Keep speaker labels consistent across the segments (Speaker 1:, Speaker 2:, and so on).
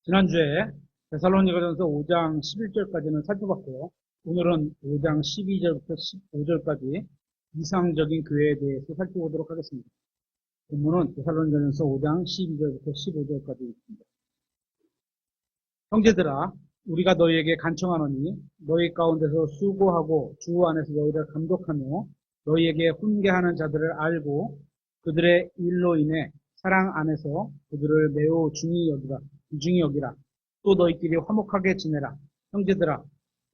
Speaker 1: 지난주에 데살로니가전서 5장 11절까지는 살펴봤고요. 오늘은 5장 12절부터 15절까지 이상적인 교회에 대해서 살펴보도록 하겠습니다. 본문은 데살로니가전서 5장 12절부터 15절까지 있습니다. 형제들아, 우리가 너희에게 간청하노니 너희 가운데서 수고하고 주 안에서 너희를 감독하며 너희에게 훈계하는 자들을 알고 그들의 일로 인해 사랑 안에서 그들을 매우 귀중히 여기라. 또 너희끼리 화목하게 지내라. 형제들아,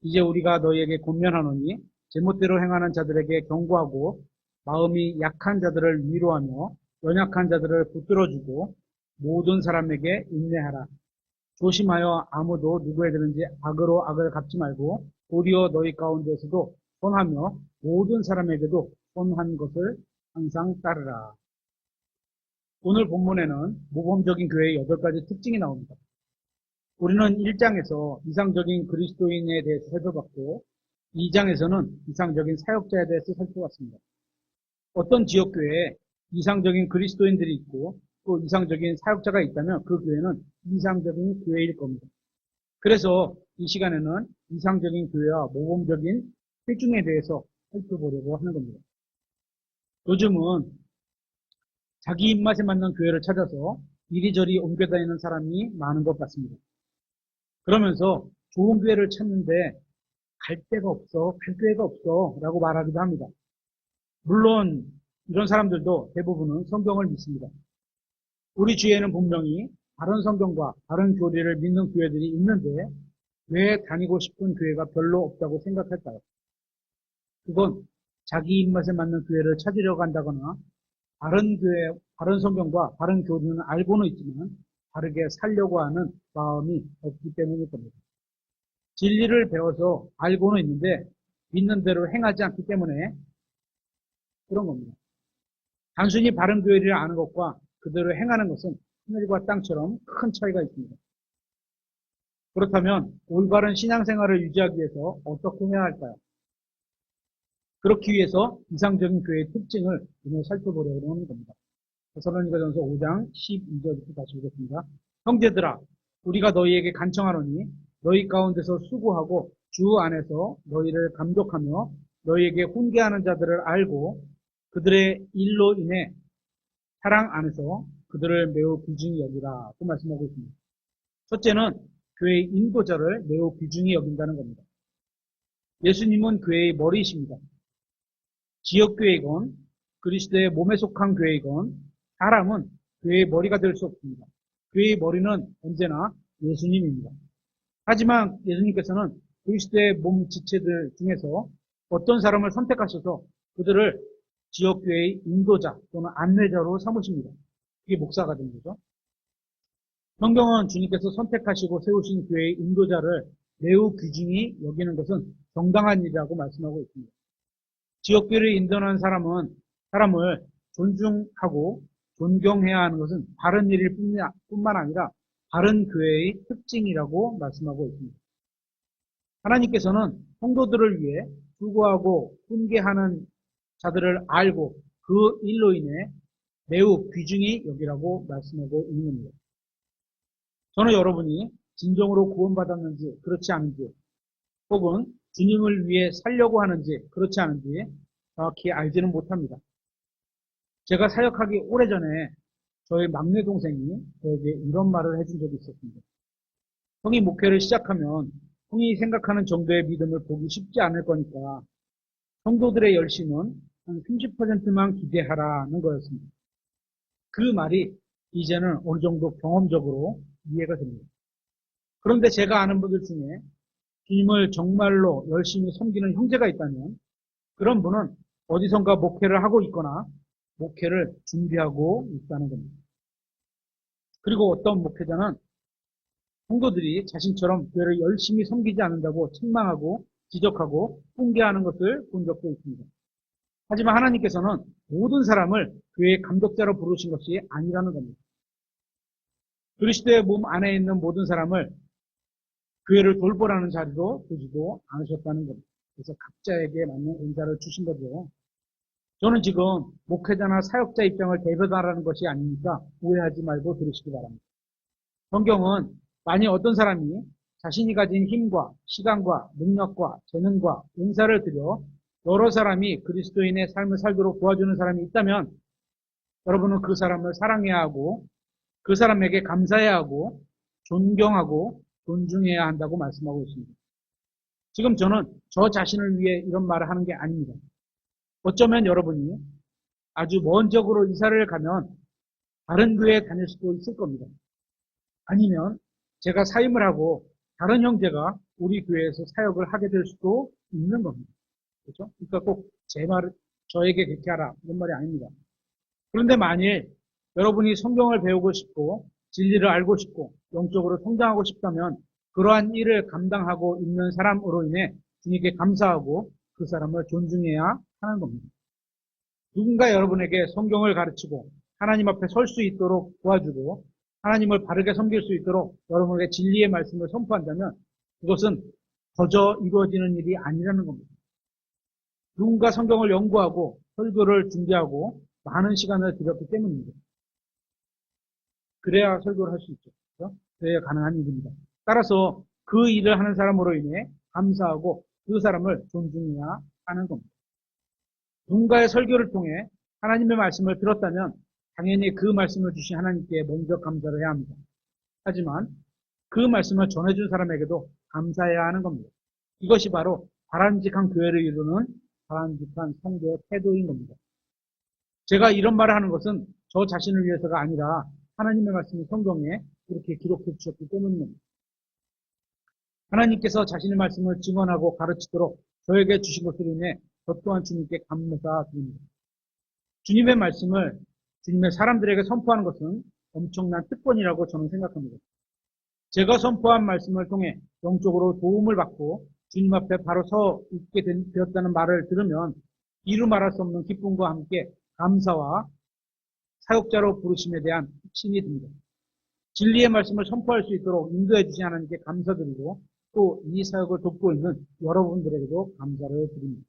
Speaker 1: 이제 우리가 너희에게 권면하노니 제멋대로 행하는 자들에게 경고하고 마음이 약한 자들을 위로하며 연약한 자들을 붙들어주고 모든 사람에게 인내하라. 조심하여 아무도 누구에게든지 악으로 악을 갚지 말고 도리어 너희 가운데서도 선하며 모든 사람에게도 선한 것을 항상 따르라. 오늘 본문에는 모범적인 교회의 8가지 특징이 나옵니다. 우리는 1장에서 이상적인 그리스도인에 대해서 살펴봤고 2장에서는 이상적인 사역자에 대해서 살펴봤습니다. 어떤 지역교회에 이상적인 그리스도인들이 있고 또 이상적인 사역자가 있다면 그 교회는 이상적인 교회일 겁니다. 그래서 이 시간에는 이상적인 교회와 모범적인 회중에 대해서 살펴보려고 하는 겁니다. 요즘은 자기 입맛에 맞는 교회를 찾아서 이리저리 옮겨다니는 사람이 많은 것 같습니다. 그러면서 좋은 교회를 찾는데 갈 데가 없어, 갈 교회가 없어 라고 말하기도 합니다. 물론 이런 사람들도 대부분은 성경을 믿습니다. 우리 주위에는 분명히 다른 성경과 다른 교리를 믿는 교회들이 있는데 왜 다니고 싶은 교회가 별로 없다고 생각할까요? 그건 자기 입맛에 맞는 교회를 찾으려고 한다거나 다른 교회, 다른 성경과 다른 교리는 알고는 있지만 다르게 살려고 하는 마음이 없기 때문일 겁니다. 진리를 배워서 알고는 있는데 믿는 대로 행하지 않기 때문에 그런 겁니다. 단순히 바른 교리를 아는 것과 그대로 행하는 것은 하늘과 땅처럼 큰 차이가 있습니다. 그렇다면 올바른 신앙생활을 유지하기 위해서 어떻게 해야 할까요? 그렇기 위해서 이상적인 교회의 특징을 오늘 살펴보려고 하는 겁니다. 데살로니가전서 5장 12절부터 다시 보겠습니다. 형제들아, 우리가 너희에게 간청하노니 너희 가운데서 수고하고 주 안에서 너희를 감독하며 너희에게 훈계하는 자들을 알고 그들의 일로 인해 사랑 안에서 그들을 매우 귀중히 여기라 고 말씀하고 있습니다. 첫째는 교회의 인도자를 매우 귀중히 여긴다는 겁니다. 예수님은 교회의 머리이십니다. 지역교회이건 그리스도의 몸에 속한 교회이건 사람은 교회의 머리가 될 수 없습니다. 교회의 머리는 언제나 예수님입니다. 하지만 예수님께서는 그리스도의 몸 지체들 중에서 어떤 사람을 선택하셔서 그들을 지역교회의 인도자 또는 안내자로 삼으십니다. 그게 목사가 된 거죠. 성경은 주님께서 선택하시고 세우신 교회의 인도자를 매우 귀중히 여기는 것은 정당한 일이라고 말씀하고 있습니다. 지역교회를 인도하는 사람을 존중하고 존경해야 하는 것은 바른 일일 뿐만 아니라 바른 교회의 특징이라고 말씀하고 있습니다. 하나님께서는 성도들을 위해 수고하고 훈계하는 자들을 알고 그 일로 인해 매우 귀중히 여기라고 말씀하고 있는 겁니다. 저는 여러분이 진정으로 구원받았는지 그렇지 않은지 혹은 주님을 위해 살려고 하는지 그렇지 않은지 정확히 알지는 못합니다. 제가 사역하기 오래전에 저희 막내 동생이 저에게 이런 말을 해준 적이 있었습니다. 형이 목회를 시작하면 형이 생각하는 정도의 믿음을 보기 쉽지 않을 거니까 성도들의 열심은 한 30%만 기대하라는 거였습니다. 그 말이 이제는 어느 정도 경험적으로 이해가 됩니다. 그런데 제가 아는 분들 중에 주님을 정말로 열심히 섬기는 형제가 있다면 그런 분은 어디선가 목회를 하고 있거나 목회를 준비하고 있다는 겁니다. 그리고 어떤 목회자는 성도들이 자신처럼 교회를 열심히 섬기지 않는다고 책망하고 지적하고 훈계하는 것을 본 적도 있습니다. 하지만 하나님께서는 모든 사람을 교회의 감독자로 부르신 것이 아니라는 겁니다. 그리스도의 몸 안에 있는 모든 사람을 교회를 돌보라는 자리로 두지도 않으셨다는 겁니다. 그래서 각자에게 맞는 은사를 주신 거죠. 저는 지금 목회자나 사역자 입장을 대변하라는 것이 아니니까 오해하지 말고 들으시기 바랍니다. 성경은 만일 어떤 사람이 자신이 가진 힘과 시간과 능력과 재능과 은사를 들여 여러 사람이 그리스도인의 삶을 살도록 도와주는 사람이 있다면 여러분은 그 사람을 사랑해야 하고 그 사람에게 감사해야 하고 존경하고 존중해야 한다고 말씀하고 있습니다. 지금 저는 저 자신을 위해 이런 말을 하는 게 아닙니다. 어쩌면 여러분이 아주 먼 지역으로 이사를 가면 다른 교회에 다닐 수도 있을 겁니다. 아니면 제가 사임을 하고 다른 형제가 우리 교회에서 사역을 하게 될 수도 있는 겁니다. 그렇죠? 그러니까 꼭 제 말, 저에게 그렇게 하라 이런 말이 아닙니다. 그런데 만일 여러분이 성경을 배우고 싶고 진리를 알고 싶고 영적으로 성장하고 싶다면 그러한 일을 감당하고 있는 사람으로 인해 주님께 감사하고 그 사람을 존중해야 하는 겁니다. 누군가 여러분에게 성경을 가르치고 하나님 앞에 설 수 있도록 도와주고 하나님을 바르게 섬길 수 있도록 여러분에게 진리의 말씀을 선포한다면 그것은 거저 이루어지는 일이 아니라는 겁니다. 누군가 성경을 연구하고 설교를 준비하고 많은 시간을 들였기 때문입니다. 그래야 설교를 할 수 있죠. 그렇죠? 그래야 가능한 일입니다. 따라서 그 일을 하는 사람으로 인해 감사하고 그 사람을 존중해야 하는 겁니다. 누군가의 설교를 통해 하나님의 말씀을 들었다면 당연히 그 말씀을 주신 하나님께 먼저 감사를 해야 합니다. 하지만 그 말씀을 전해준 사람에게도 감사해야 하는 겁니다. 이것이 바로 바람직한 교회를 이루는 바람직한 성도의 태도인 겁니다. 제가 이런 말을 하는 것은 저 자신을 위해서가 아니라 하나님의 말씀이 성경에 이렇게 기록해 주셨기 때문입니다. 하나님께서 자신의 말씀을 증언하고 가르치도록 저에게 주신 것으로 인해 저 또한 주님께 감사드립니다. 주님의 말씀을 주님의 사람들에게 선포하는 것은 엄청난 특권이라고 저는 생각합니다. 제가 선포한 말씀을 통해 영적으로 도움을 받고 주님 앞에 바로 서 있게 되었다는 말을 들으면 이루 말할 수 없는 기쁨과 함께 감사와 사역자로 부르심에 대한 확신이 듭니다. 진리의 말씀을 선포할 수 있도록 인도해 주신 하나님께 감사드리고 또 이 사역을 돕고 있는 여러분들에게도 감사를 드립니다.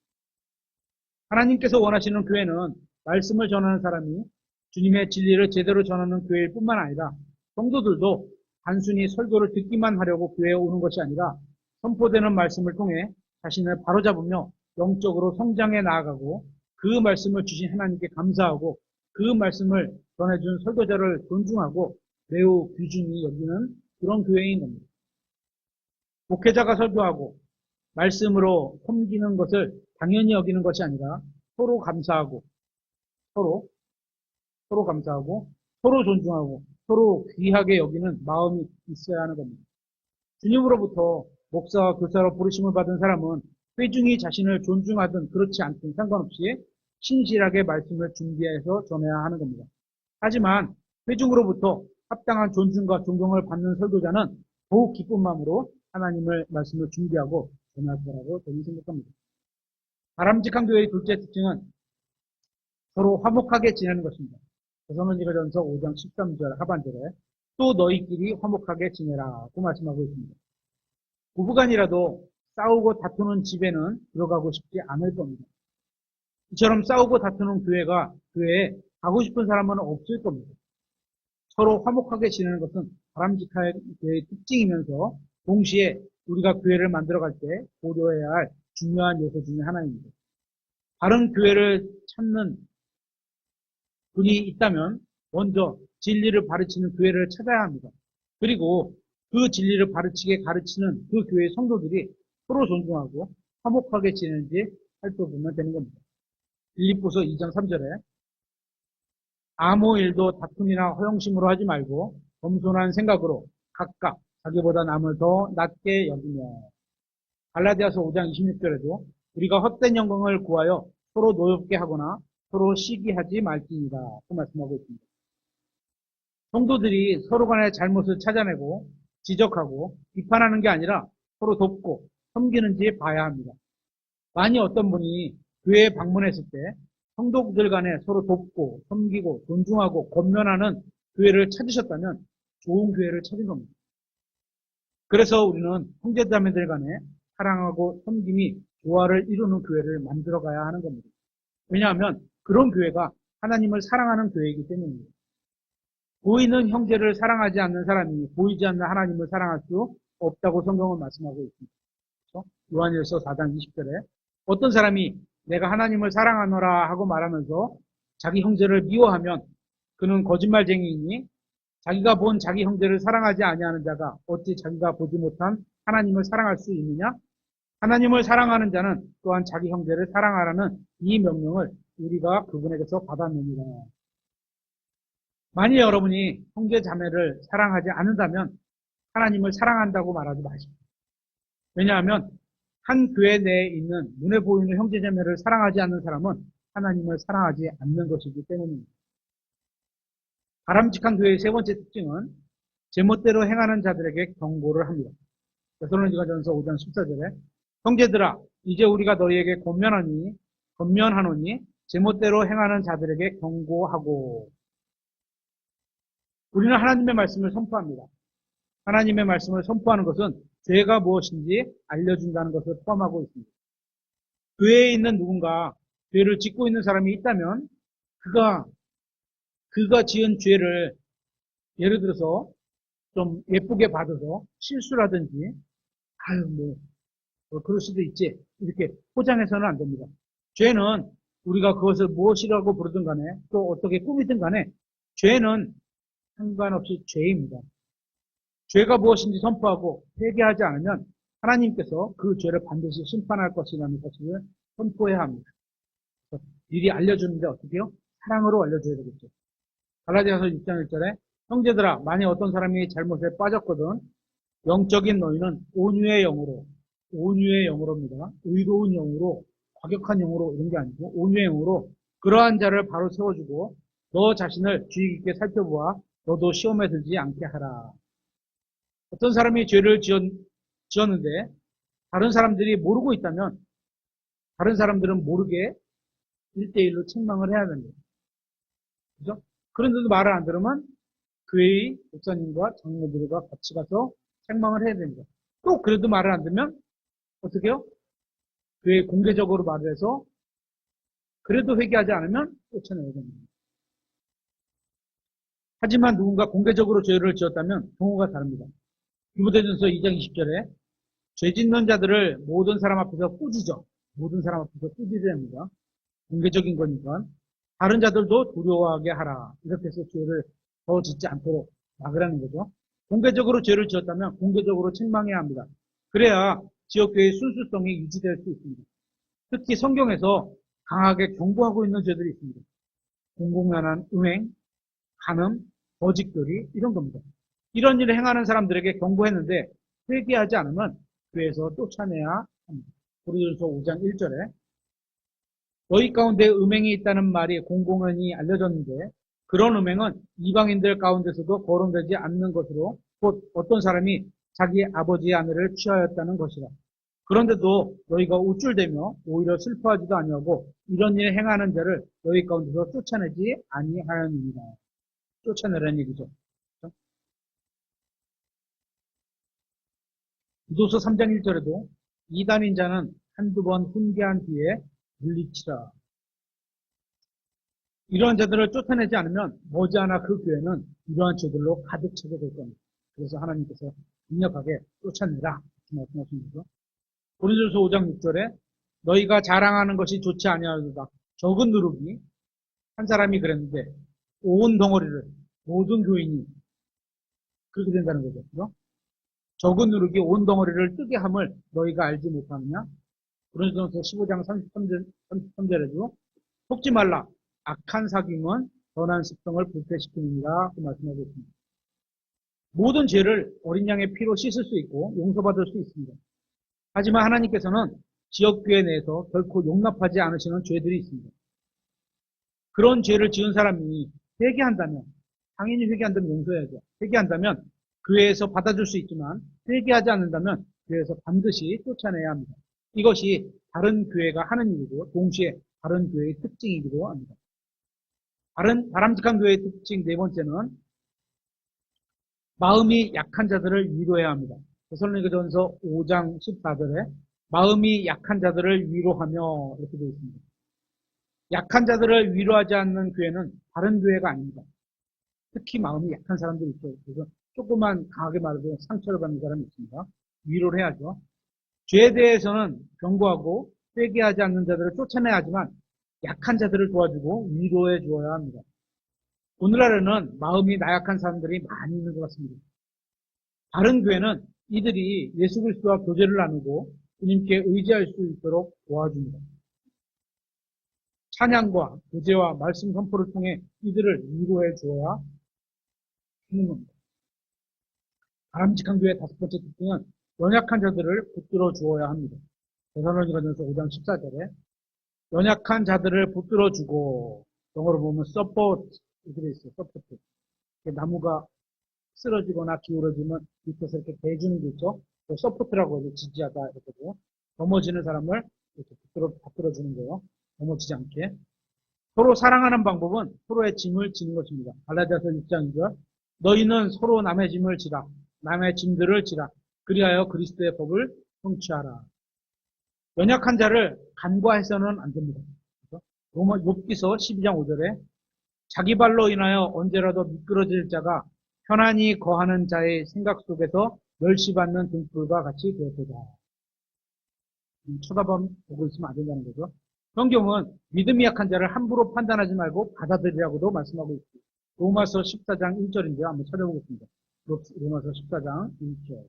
Speaker 1: 하나님께서 원하시는 교회는 말씀을 전하는 사람이 주님의 진리를 제대로 전하는 교회일 뿐만 아니라 성도들도 단순히 설교를 듣기만 하려고 교회에 오는 것이 아니라 선포되는 말씀을 통해 자신을 바로잡으며 영적으로 성장해 나아가고 그 말씀을 주신 하나님께 감사하고 그 말씀을 전해준 설교자를 존중하고 매우 귀중히 여기는 그런 교회인 겁니다. 목회자가 설교하고 말씀으로 섬기는 것을 당연히 여기는 것이 아니라 서로 감사하고 서로 감사하고 서로 존중하고 서로 귀하게 여기는 마음이 있어야 하는 겁니다. 주님으로부터 목사와 교사로 부르심을 받은 사람은 회중이 자신을 존중하든 그렇지 않든 상관없이 신실하게 말씀을 준비해서 전해야 하는 겁니다. 하지만 회중으로부터 합당한 존중과 존경을 받는 설교자는 더욱 기쁜 마음으로 하나님의 말씀을 준비하고 전할 거라고 저는 생각합니다. 바람직한 교회의 둘째 특징은 서로 화목하게 지내는 것입니다. 데살로니가전서 5장 13절 하반절에 또 너희끼리 화목하게 지내라고 말씀하고 있습니다. 부부간이라도 싸우고 다투는 집에는 들어가고 싶지 않을 겁니다. 이처럼 싸우고 다투는 교회에 가고 싶은 사람은 없을 겁니다. 서로 화목하게 지내는 것은 바람직한 교회의 특징이면서 동시에 우리가 교회를 만들어갈 때 고려해야 할 중요한 요소 중에 하나입니다. 바른 교회를 찾는 분이 있다면 먼저 진리를 가르치는 교회를 찾아야 합니다. 그리고 그 진리를 바르치게 가르치는 그 교회의 성도들이 서로 존중하고 화목하게 지내는지 살펴보면 되는 겁니다. 빌립보서 2장 3절에 아무 일도 다툼이나 허영심으로 하지 말고 겸손한 생각으로 각각 자기보다 남을 더 낮게 여기며 갈라디아서 5장 26절에도 우리가 헛된 영광을 구하여 서로 노엽게 하거나 서로 시기하지 말지니라 그 말씀하고 있습니다. 성도들이 서로 간의 잘못을 찾아내고 지적하고 비판하는 게 아니라 서로 돕고 섬기는지 봐야 합니다. 만일 어떤 분이 교회에 방문했을 때 성도들 간에 서로 돕고 섬기고 존중하고 권면하는 교회를 찾으셨다면 좋은 교회를 찾은 겁니다. 그래서 우리는 형제자매들 간에 사랑하고 섬김이 조화를 이루는 교회를 만들어 가야 하는 겁니다. 왜냐하면 그런 교회가 하나님을 사랑하는 교회이기 때문입니다. 보이는 형제를 사랑하지 않는 사람이 보이지 않는 하나님을 사랑할 수 없다고 성경은 말씀하고 있습니다. 그렇죠? 요한일서 4장 20절에 어떤 사람이 내가 하나님을 사랑하노라 하고 말하면서 자기 형제를 미워하면 그는 거짓말쟁이이니 자기가 본 자기 형제를 사랑하지 아니하는 자가 어찌 자기가 보지 못한 하나님을 사랑할 수 있느냐? 하나님을 사랑하는 자는 또한 자기 형제를 사랑하라는 이 명령을 우리가 그분에게서 받았느니라. 만일 여러분이 형제 자매를 사랑하지 않는다면 하나님을 사랑한다고 말하지 마십시오. 왜냐하면 한 교회 내에 있는 눈에 보이는 형제 자매를 사랑하지 않는 사람은 하나님을 사랑하지 않는 것이기 때문입니다. 바람직한 교회의 세 번째 특징은 제멋대로 행하는 자들에게 경고를 합니다. 데살로니가전서 5장 14절에 형제들아 이제 우리가 너희에게 권면하노니 제멋대로 행하는 자들에게 경고하고. 우리는 하나님의 말씀을 선포합니다. 하나님의 말씀을 선포하는 것은 죄가 무엇인지 알려준다는 것을 포함하고 있습니다. 교회에 있는 누군가 죄를 짓고 있는 사람이 있다면 그가 지은 죄를 예를 들어서 좀 예쁘게 받아서 실수라든지 그럴 수도 있지 이렇게 포장해서는 안 됩니다. 죄는 우리가 그것을 무엇이라고 부르든 간에 또 어떻게 꾸미든 간에 죄는 상관없이 죄입니다. 죄가 무엇인지 선포하고 회개하지 않으면 하나님께서 그 죄를 반드시 심판할 것이라는 것을 선포해야 합니다. 미리 알려주는데 어떻게 해요? 사랑으로 알려줘야 되겠죠. 갈라디아서 6장 1절에 형제들아 만일 어떤 사람이 잘못에 빠졌거든 영적인 너희는 온유의 영으로입니다. 의로운 영으로 과격한 영으로 이런 게 아니고 온유의 영으로 그러한 자를 바로 세워주고 너 자신을 주의 깊게 살펴보아 너도 시험에 들지 않게 하라. 어떤 사람이 죄를 지었는데 다른 사람들이 모르고 있다면 다른 사람들은 모르게 1대1로 책망을 해야 됩니다. 그죠? 그런데도 말을 안 들으면 교회의 목사님과 장로들과 같이 가서 책망을 해야 됩니다. 또 그래도 말을 안 듣면 어떻게 해요? 교회에 공개적으로 말을 해서 그래도 회개하지 않으면 쫓아내야 됩니다. 하지만 누군가 공개적으로 죄를 지었다면 경우가 다릅니다. 디모데전서 2장 20절에 죄 짓는 자들을 모든 사람 앞에서 꾸짖어. 모든 사람 앞에서 꾸짖어야 합니다. 공개적인 거니까. 다른 자들도 두려워하게 하라. 이렇게 해서 죄를 더 짓지 않도록 막으라는 거죠. 공개적으로 죄를 지었다면 공개적으로 책망해야 합니다. 그래야 지역교회의 순수성이 유지될 수 있습니다. 특히 성경에서 강하게 경고하고 있는 죄들이 있습니다. 공공연한 음행, 간음, 거짓교리 이런 겁니다. 이런 일을 행하는 사람들에게 경고했는데 회개하지 않으면 교회에서 쫓아내야 합니다. 고린도전서 5장 1절에 너희 가운데 음행이 있다는 말이 공공연히 알려졌는데 그런 음행은 이방인들 가운데서도 거론되지 않는 것으로 곧 어떤 사람이 자기 아버지의 아내를 취하였다는 것이라. 그런데도 너희가 우쭐대며 오히려 슬퍼하지도 아니하고 이런 일을 행하는 자를 너희 가운데서 쫓아내지 아니하였느니라. 쫓아내라는 얘기죠. 기도서 3장 1절에도 이단인 자는 한두 번 훈계한 뒤에 물리치라. 이러한 자들을 쫓아내지 않으면 머지않아 그 교회는 이러한 죄들로 가득 차게 될 겁니다. 그래서 하나님께서 강력하게 쫓아내라 이렇게 말씀하신 거죠. 고린도전서 5장 6절에 너희가 자랑하는 것이 좋지 아니하도다. 적은 누룩이 한 사람이 그랬는데 온 덩어리를 모든 교인이 그렇게 된다는 거죠. 그죠? 적은 누룩이 온 덩어리를 뜨게 함을 너희가 알지 못하느냐? 고린도전서 15장 33절에도 속지 말라. 악한 사귐은 선한 습성을 불패시키느니라 그 말씀하고 있습니다. 모든 죄를 어린 양의 피로 씻을 수 있고 용서받을 수 있습니다. 하지만 하나님께서는 지역교회 내에서 결코 용납하지 않으시는 죄들이 있습니다. 그런 죄를 지은 사람이 회개한다면 당연히 회개한다면 용서해야죠. 회개한다면 교회에서 받아줄 수 있지만 회개하지 않는다면 교회에서 반드시 쫓아내야 합니다. 이것이 다른 교회가 하는 일이고 동시에 다른 교회의 특징이기도 합니다. 바람직한 교회의 특징 네 번째는 마음이 약한 자들을 위로해야 합니다. 데살로니가전서 5장 14절에 마음이 약한 자들을 위로하며 이렇게 되어 있습니다. 약한 자들을 위로하지 않는 교회는 다른 교회가 아닙니다. 특히 마음이 약한 사람들이 있어요. 그래서 조금만 강하게 말하면 상처를 받는 사람이 있습니다. 위로를 해야죠. 죄에 대해서는 경고하고 세게 하지 않는 자들을 쫓아내야 하지만 약한 자들을 도와주고 위로해 주어야 합니다. 오늘날에는 마음이 나약한 사람들이 많이 있는 것 같습니다. 다른 교회는 이들이 예수 그리스도와 교제를 나누고 주님께 의지할 수 있도록 도와줍니다. 찬양과 교제와 말씀 선포를 통해 이들을 위로해 주어야 하는 겁니다. 바람직한 교회의 다섯 번째 특징은 연약한 자들을 붙들어 주어야 합니다. 데살로니가전서 5장 14절에 연약한 자들을 붙들어 주고, 영어로 보면 support 이렇게 돼 있어요. support. 나무가 쓰러지거나 기울어지면 밑에서 이렇게 대주는 게 있죠. 서포트라고 해서 지지하다 이렇게 넘어지는 사람을 이렇게 붙들어 주는 거예요. 넘어지지 않게. 서로 사랑하는 방법은 서로의 짐을 지는 것입니다. 갈라디아서 6장 2절. 너희는 서로 남의 짐을 지라. 남의 짐들을 지라. 그리하여 그리스도의 법을 성취하라. 연약한 자를 간과해서는 안 됩니다. 로마 욥기서 12장 5절에 자기 발로 인하여 언제라도 미끄러질 자가 편안히 거하는 자의 생각 속에서 멸시받는 등불과 같이 되었다. 쳐다보고 있으면 안 된다는 거죠. 성경은 믿음이 약한 자를 함부로 판단하지 말고 받아들이라고도 말씀하고 있습니다. 로마서 14장 1절인데요. 한번 찾아보겠습니다. 로마서 14장 1절.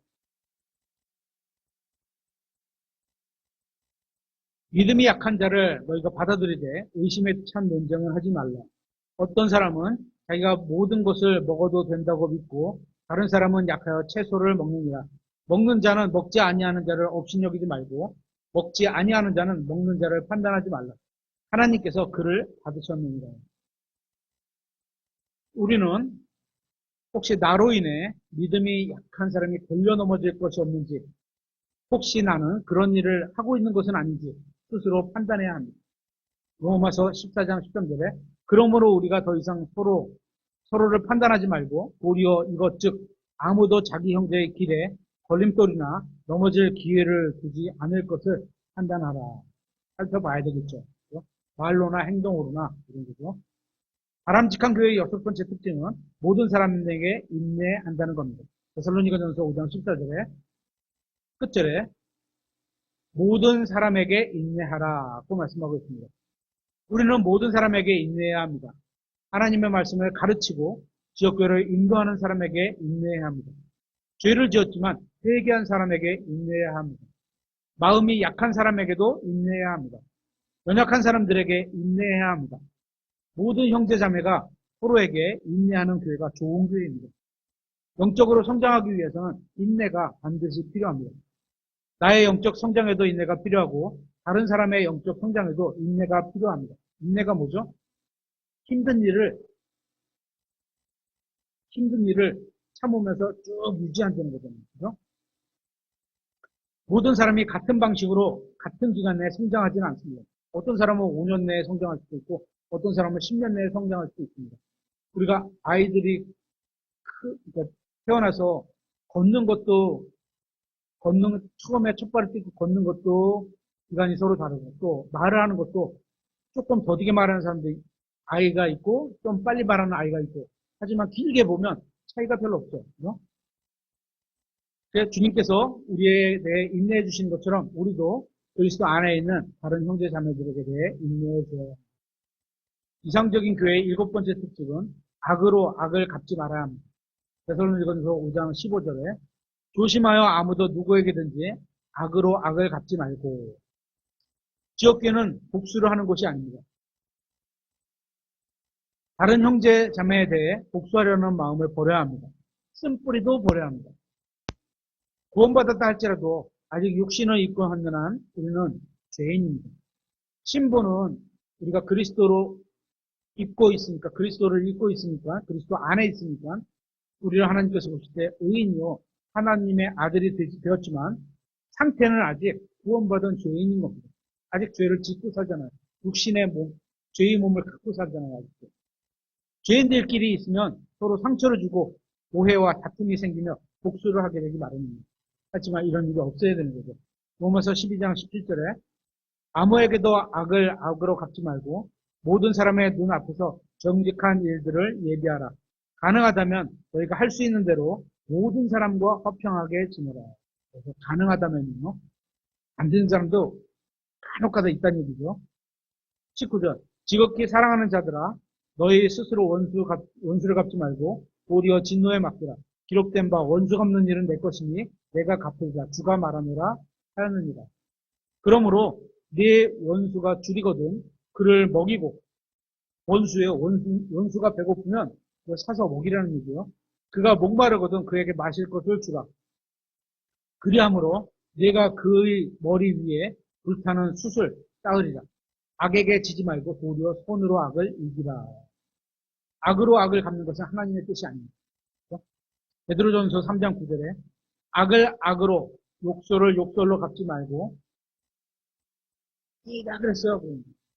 Speaker 1: 믿음이 약한 자를 너희가 받아들이되 의심에 찬 논쟁을 하지 말라. 어떤 사람은 자기가 모든 것을 먹어도 된다고 믿고 다른 사람은 약하여 채소를 먹느니라. 먹는 자는 먹지 아니하는 자를 업신여기지 말고 먹지 아니하는 자는 먹는 자를 판단하지 말라. 하나님께서 그를 받으셨느니라. 우리는 혹시 나로 인해 믿음이 약한 사람이 걸려 넘어질 것이 없는지, 혹시 나는 그런 일을 하고 있는 것은 아닌지 스스로 판단해야 합니다. 로마서 14장 13절에 그러므로 우리가 더 이상 서로를 판단하지 말고 도리어 이것 즉 아무도 자기 형제의 길에 걸림돌이나 넘어질 기회를 두지 않을 것을 판단하라. 살펴봐야 되겠죠. 말로나 행동으로나 이런 거죠. 바람직한 교회의 여섯 번째 특징은 모든 사람에게 인내한다는 겁니다. 데살로니가전서 5장 14절에 끝절에 모든 사람에게 인내하라고 말씀하고 있습니다. 우리는 모든 사람에게 인내해야 합니다. 하나님의 말씀을 가르치고 지역교회를 인도하는 사람에게 인내해야 합니다. 죄를 지었지만 회개한 사람에게 인내해야 합니다. 마음이 약한 사람에게도 인내해야 합니다. 연약한 사람들에게 인내해야 합니다. 모든 형제자매가 서로에게 인내하는 교회가 좋은 교회입니다. 영적으로 성장하기 위해서는 인내가 반드시 필요합니다. 나의 영적 성장에도 인내가 필요하고 다른 사람의 영적 성장에도 인내가 필요합니다. 인내가 뭐죠? 힘든 일을 참으면서 쭉 유지한다는 거잖아요. 그죠? 모든 사람이 같은 방식으로 같은 기간 내에 성장하지는 않습니다. 어떤 사람은 5년 내에 성장할 수도 있고 어떤 사람은 10년 내에 성장할 수도 있습니다. 우리가 아이들이 그러니까 태어나서 처음에 첫 발을 딛고 걷는 것도 기간이 서로 다르고 또 말을 하는 것도 조금 더디게 말하는 사람들이 아이가 있고 좀 빨리 말하는 아이가 있고 하지만 길게 보면 차이가 별로 없죠. 그죠? 그래서 주님께서 우리에 대해 인내해 주신 것처럼 우리도 그리스도 안에 있는 다른 형제 자매들에게 대해 인내해 줘야 합니다. 이상적인 교회의 일곱 번째 특징은 악으로 악을 갚지 말아야 합니다. 데살로니가전서 5장 15절에 조심하여 아무도 누구에게든지 악으로 악을 갚지 말고. 지역교회는 복수를 하는 곳이 아닙니다. 다른 형제 자매에 대해 복수하려는 마음을 버려야 합니다. 쓴뿌리도 버려야 합니다. 구원받았다 할지라도 아직 육신을 입고 하는 한 우리는 죄인입니다. 신분은 우리가 그리스도를 입고 있으니까 그리스도 안에 있으니까 우리를 하나님께서 보실 때 의인이요 하나님의 아들이 되었지만 상태는 아직 구원받은 죄인인 겁니다. 아직 죄를 짓고 살잖아요. 육신의 죄의 몸을 갖고 살잖아요. 아직도. 죄인들끼리 있으면 서로 상처를 주고 오해와 다툼이 생기며 복수를 하게 되기 마련입니다. 하지만 이런 일이 없어야 되는 거죠. 로마서 12장 17절에 아무에게도 악을 악으로 갚지 말고 모든 사람의 눈 앞에서 정직한 일들을 예비하라. 가능하다면 너희가 할 수 있는 대로 모든 사람과 화평하게 지내라. 그래서 가능하다면요. 안 되는 사람도 간혹가다 있다는 얘기죠. 19절. 지극히 사랑하는 자들아, 너희 스스로 원수를 갚지 말고 도리어 진노에 맡기라. 기록된 바 원수 갚는 일은 내 것이니 내가 갚으리라. 주가 말하노라 하였느니라. 그러므로 네 원수가 줄이거든 그를 먹이고, 원수가 배고프면 그걸 사서 먹이라는 얘기요. 그가 목마르거든 그에게 마실 것을 주라. 그리함으로 네가 그의 머리 위에 불타는 숯을 쌓으리라. 악에게 지지 말고 도리어 손으로 악을 이기라. 악으로 악을 갚는 것은 하나님의 뜻이 아닙니다. 베드로전서 3장 9절에 악을 악으로 욕설을 욕설로 갚지 말고, 네가 그랬어요.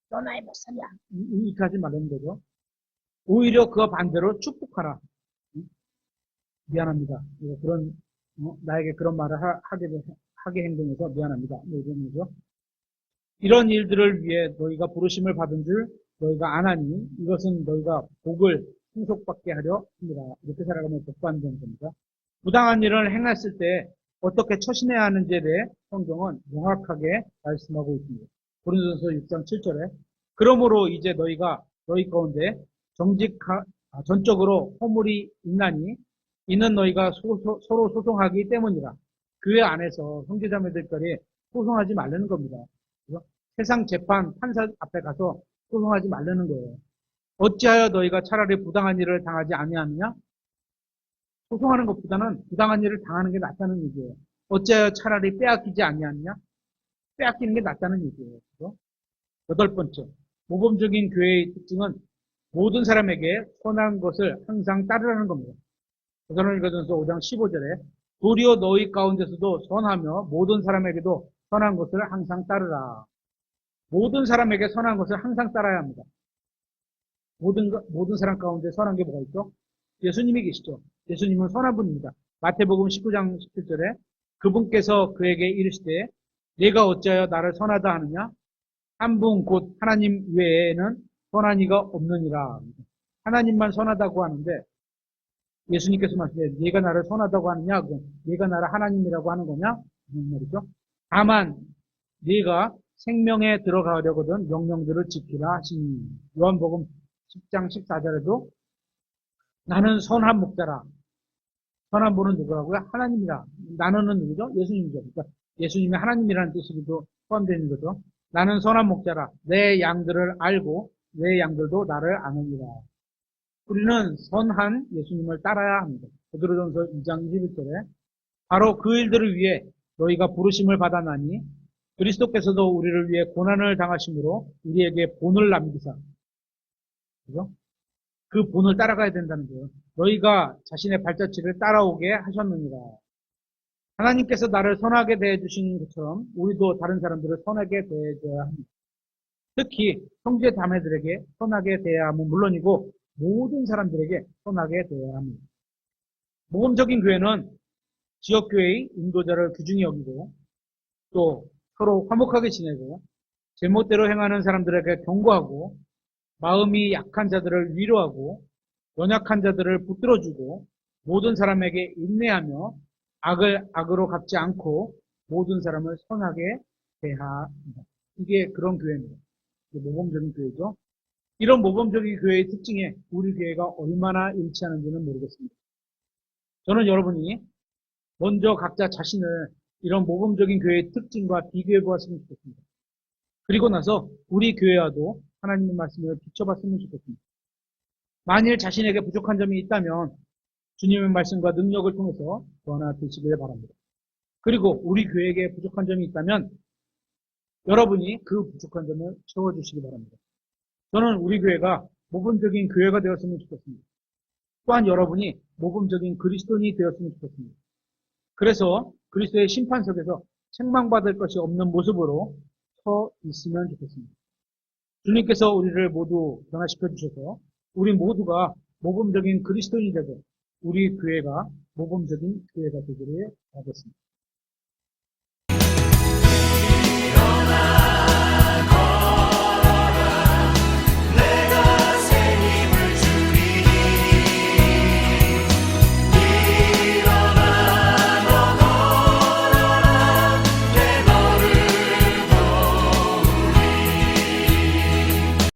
Speaker 1: 너 나이 몇 살이야? 이렇게 하지 말라는 거죠. 오히려 그와 반대로 축복하라. 미안합니다. 나에게 그런 말을 하게 행동해서 미안합니다. 이런 거죠. 이런 일들을 위해 너희가 부르심을 받은 줄 너희가 아나니 이것은 너희가 복을 풍속받게 하려 합니다. 이렇게 살아가면 복받는 겁니다. 부당한 일을 행했을 때 어떻게 처신해야 하는지에 대해 성경은 명확하게 말씀하고 있습니다. 고린도전서 6장 7절에 그러므로 이제 너희가 너희 가운데 전적으로 허물이 있나니 이는 너희가 서로 소송하기 때문이라. 교회 안에서 형제자매들끼리 소송하지 말라는 겁니다. 그래서 세상 재판 판사 앞에 가서 소송하지 말라는 거예요. 어찌하여 너희가 차라리 부당한 일을 당하지 아니하느냐? 소송하는 것보다는 부당한 일을 당하는 게 낫다는 얘기예요. 어찌하여 차라리 빼앗기지 아니하느냐? 빼앗기는 게 낫다는 얘기예요. 그렇죠? 8번째, 모범적인 교회의 특징은 모든 사람에게 선한 것을 항상 따르라는 겁니다. 데살로니가전서 5장 15절에 도리어 너희 가운데서도 선하며 모든 사람에게도 선한 것을 항상 따르라. 모든 사람에게 선한 것을 항상 따라야 합니다. 모든 사람 가운데 선한 게 뭐가 있죠? 예수님이 계시죠. 예수님은 선한 분입니다. 마태복음 19장 17절에 그분께서 그에게 이르시되 네가 어찌하여 나를 선하다 하느냐? 한 분 곧 하나님 외에는 선한 이가 없느니라. 하나님만 선하다고 하는데 예수님께서 말씀하시되 네가 나를 선하다고 하느냐? 네가 나를 하나님이라고 하는 거냐? 무슨 말이죠? 다만 네가 생명에 들어가려거든 명령들을 지키라 하시니. 요한복음 10장 14절에도 나는 선한 목자라. 선한 분은 누구라고요? 하나님이라. 나는은 누구죠? 예수님이죠. 그러니까 예수님이 하나님이라는 뜻이기도 포함되는 거죠. 나는 선한 목자라. 내 양들을 알고 내 양들도 나를 아느니라. 우리는 선한 예수님을 따라야 합니다. 베드로전서 2장 21절에 바로 그 일들을 위해 너희가 부르심을 받았나니 그리스도께서도 우리를 위해 고난을 당하심으로 우리에게 본을 남기사. 그죠? 그 본을 따라가야 된다는 거예요. 너희가 자신의 발자취를 따라오게 하셨느니라. 하나님께서 나를 선하게 대해주시는 것처럼 우리도 다른 사람들을 선하게 대해줘야 합니다. 특히 형제 자매들에게 선하게 대해야 함은 물론이고 모든 사람들에게 선하게 대해야 합니다. 모범적인 교회는 지역교회의 인도자를 귀중히 여기고 또 서로 화목하게 지내고 제멋대로 행하는 사람들에게 경고하고 마음이 약한 자들을 위로하고 연약한 자들을 붙들어주고 모든 사람에게 인내하며 악을 악으로 갚지 않고 모든 사람을 선하게 대합니다. 이게 그런 교회입니다. 모범적인 교회죠. 이런 모범적인 교회의 특징에 우리 교회가 얼마나 일치하는지는 모르겠습니다. 저는 여러분이 먼저 각자 자신을 이런 모범적인 교회의 특징과 비교해 보았으면 좋겠습니다. 그리고 나서 우리 교회와도 하나님의 말씀을 비춰봤으면 좋겠습니다. 만일 자신에게 부족한 점이 있다면 주님의 말씀과 능력을 통해서 변화 되시길 바랍니다. 그리고 우리 교회에게 부족한 점이 있다면 여러분이 그 부족한 점을 채워주시기 바랍니다. 저는 우리 교회가 모범적인 교회가 되었으면 좋겠습니다. 또한 여러분이 모범적인 그리스도인이 되었으면 좋겠습니다. 그래서 그리스도의 심판석에서 책망받을 것이 없는 모습으로 서 있으면 좋겠습니다. 주님께서 우리를 모두 변화시켜 주셔서 우리 모두가 모범적인 그리스도인이 되고 우리 교회가 모범적인 교회가 되기를 바라겠습니다.